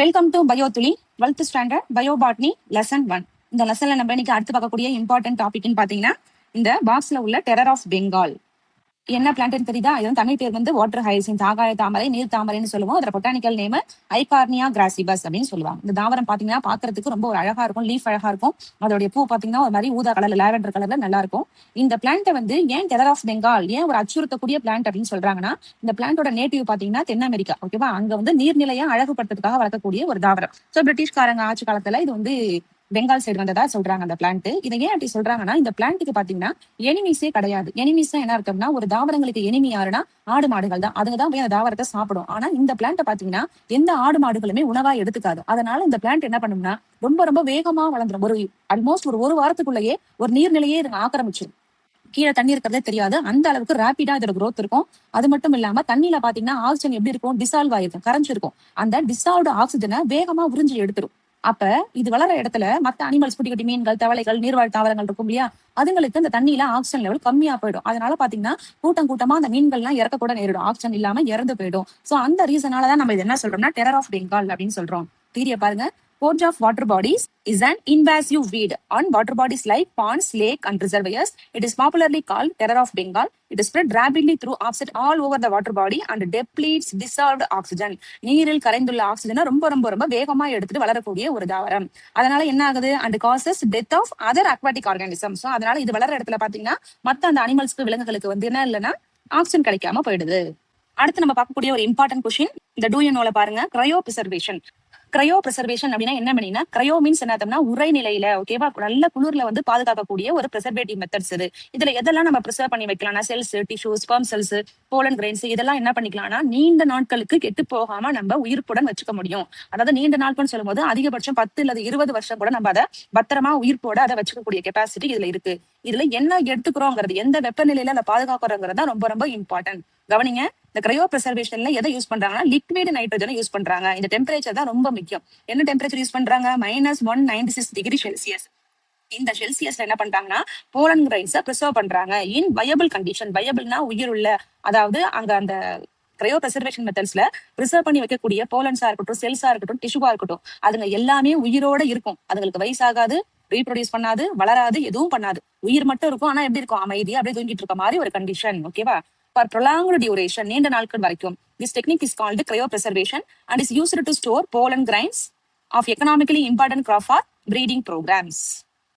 Welcome to Biothuli 12th standard biobotany lesson 1. இந்த லெசன்ல நம்ம இன்னைக்கு அடுத்து பார்க்கக்கூடிய இம்பார்ட்டன்ட் டாபிக்னு பாத்தீங்கன்னா இந்த பாக்ஸ்ல உள்ள டெரர் ஆஃப் பெங்கால் என்ன பிளான்ட்னு தெரியுதா? இதன் தமிழ் பேர் வந்து வாட்டர் ஹைசின்த், ஆகாய தாமரை, நீர் தாமரைன்னு சொல்லுவோம். அதோட பொட்டானிக்கல் நேம் ஐகார்னியா கிராசிபஸ் அப்படின்னு சொல்லுவாங்க. இந்த தாவரம் பாத்தீங்கன்னா பாக்குறதுக்கு ரொம்ப ஒரு அழகா இருக்கும், லீஃப் அழகா இருக்கும். அதோடைய பூ பாத்தீங்கன்னா ஒரு மாதிரி ஊதா கலர்ல, லாவெண்டர் கலர்ல நல்லா இருக்கும். இந்த பிளான்ட்டை வந்து ஏன் டெரர் ஆஃப் பெங்கால், ஏன் ஒரு அச்சுறுத்தக்கூடிய பிளான்ட் அப்படின்னு சொல்றாங்கன்னா, இந்த பிளான்ட்டோட நேட்டிவ் பாத்தீங்கன்னா தென் அமெரிக்கா. ஓகேவா? அங்க வந்து நீர்நிலையை அழகுபடுத்துறதுக்காக வளர்க்கக்கூடிய ஒரு தாவரம். சோ பிரிட்டிஷ்காரங்க ஆட்சி காலத்துல இது வந்து பெங்கால் சைடு வந்ததா சொல்றாங்க அந்த பிளான்ட். இதை ஏன் அப்படி சொல்றாங்கன்னா, இந்த பிளான்ட்டுக்கு பாத்தீங்கன்னா எனிமீஸே கிடையாது. எனிமீஸ் என்ன அர்த்தம்னா, ஒரு தாவரங்களுக்கு எனிமி யாருன்னா ஆடு மாடுகள் தான். அதுங்கதான் போய் அந்த தாவரத்தை சாப்பிடும். ஆனா இந்த பிளான்ட்டை பாத்தீங்கன்னா எந்த ஆடு மாடுகளுமே உணவா எடுத்துக்காது. அதனால இந்த பிளான்ட் என்ன பண்ணும்னா ரொம்ப ரொம்ப வேகமா வளர்ந்துடும். ஆல்மோஸ்ட் ஒரு வாரத்துக்குள்ளேயே ஒரு நீர்நிலையே இதுங்க ஆக்கிரமிச்சிடும். கீழே தண்ணி இருக்கிறதே தெரியாது, அந்த அளவுக்கு ரேபிடா இதோட growth இருக்கும். அது மட்டும் இல்லாம தண்ணியில பாத்தீங்கன்னா ஆக்சிஜன் எப்படி இருக்கும், டிசால்வ் ஆயிருக்கும், கரைஞ்சிருக்கும். அந்த டிசால்வ்டு ஆக்சிஜனை வேகமா உறிஞ்சி எடுத்துரும். அப்ப இது வளர இடத்துல மத்த அனிமல்ஸ், குட்டி குட்டி மீன்கள், தவளைகள், நீர்வாழ் தாவரங்கள் இருக்கும் இல்லையா, அதுங்களுக்கு இந்த தண்ணியில ஆக்சிஜன் லெவல் கம்மியா போயிடும். அதனால பாத்தீங்கன்னா கூட்டமா அந்த மீன்கள்லாம் இறக்க கூட நேரிடும், ஆக்சிஜன் இல்லாம இறந்து போயிடும். சோ அந்த ரீசனாலதான் நம்ம இது என்ன சொல்றோம்னா டெரர் ஆஃப் பெங்கால் அப்படின்னு சொல்றோம். தீரிய பாருங்க. Scourge of water bodies is an invasive weed on water bodies like ponds, lake and reservoirs. It is popularly called terror of Bengal. It is spread rapidly through offset all over the water body and depletes dissolved oxygen. நீரில் கரைந்துள்ள ஆக்சிஜனை ரொம்ப ரொம்ப ரொம்ப வேகமா எடுத்துட்டு வளரக்கூடிய ஒரு தாவரம். அதனால என்ன ஆகுது, and causes death of other aquatic organisms. So அதனால இது வளர இடத்துல பாத்தீங்கன்னா மத்த அந்த அனிமல்ஸ்க்கு, விலங்குகளுக்கு வந்து என்ன இல்லைன்னா ஆக்சிஜன் கிடைக்காம போயிடுது. அடுத்து நம்ம பார்க்கக்கூடிய ஒரு இம்பார்ட்டன்ட் கொஸ்டின், இந்த டூ யூ நோல பாருங்க. கிரையோ பிரிசர்வேஷன். கிரையோ பிரிசர்வேஷன் அப்படின்னா என்ன பண்ணீங்கன்னா, கிரையோ மீன்ஸ் என்ன, உரை நிலையில ஓகேவா நல்ல குளிர்ல வந்து பாதுகாக்கக்கூடிய ஒரு பிரிசர்வேட்டிவ் மெத்தட்ஸ் இது. இதுல எதெல்லாம் நம்ம பிரிசர்வ் பண்ணி வைக்கலாம்னா, cells, tissue, sperm cells, pollen grains, இதெல்லாம் என்ன பண்ணிக்கலாம்னா நீண்ட நாட்களுக்கு கெட்டு போகாம நம்ம உயிர்ப்புடன் வச்சுக்க முடியும். அதாவது நீண்ட நாட்கள்னு சொல்லும் போது அதிகபட்சம் 10 அல்லது 20 வருஷம் கூட நம்ம அதை பத்திரமா உயிர்ப்போட அதை வச்சுக்கக்கூடிய கெப்பாசிட்டி இதுல இருக்கு. இதுல என்ன எடுத்துக்கிறோங்கிறது, எந்த வெப்பநிலையில அதை பாதுகாக்கிறோங்கிறது ரொம்ப ரொம்ப இம்பார்ட்டன்ட். கவனிங்க. இந்த கிரையோ பிரிசர்வேஷன்ல எதை யூஸ் பண்றாங்கன்னா லிக்விட் நைட்ரஜனை யூஸ் பண்றாங்க. இந்த டெம்பரேச்சர் தான் ரொம்ப முக்கியம். என்ன டெம்பரேச்சர் யூஸ் பண்றாங்க? -196°C. இந்த செல்சியஸ்ல என்ன பண்றாங்கன்னா போலன் கிரைன்ஸை ப்ரிசர்வ் பண்றாங்க இன் வயபிள் கண்டிஷன். வயபிள்னா உயிர் உள்ள, அதாவது அங்க அந்த கிரையோ பிரிசர்வேஷன் மெத்தட்ஸ்ல ப்ரிசர்வ் பண்ணி வைக்கக்கூடிய போலன்ஸா இருக்கட்டும், செல்ஸா இருக்கட்டும், டிஷ்யூவா இருக்கட்டும், அதுங்க எல்லாமே உயிரோட இருக்கும். அதுங்களுக்கு வயசாகாது, ரீப்ரொடியூஸ் பண்ணாது, வளராது, எதுவும் பண்ணாது. உயிர் மட்டும் இருக்கும். ஆனா எப்படி இருக்கும், அமைதியா அப்படியே தூங்கிட்டு இருக்க மாதிரி ஒரு கண்டிஷன். ஓகேவா? For prolonged duration, நீண்ட நாட்கள் வரைக்கும். This technique is called cryopreservation and is used to store pollen grains of economically important crop for breeding programs.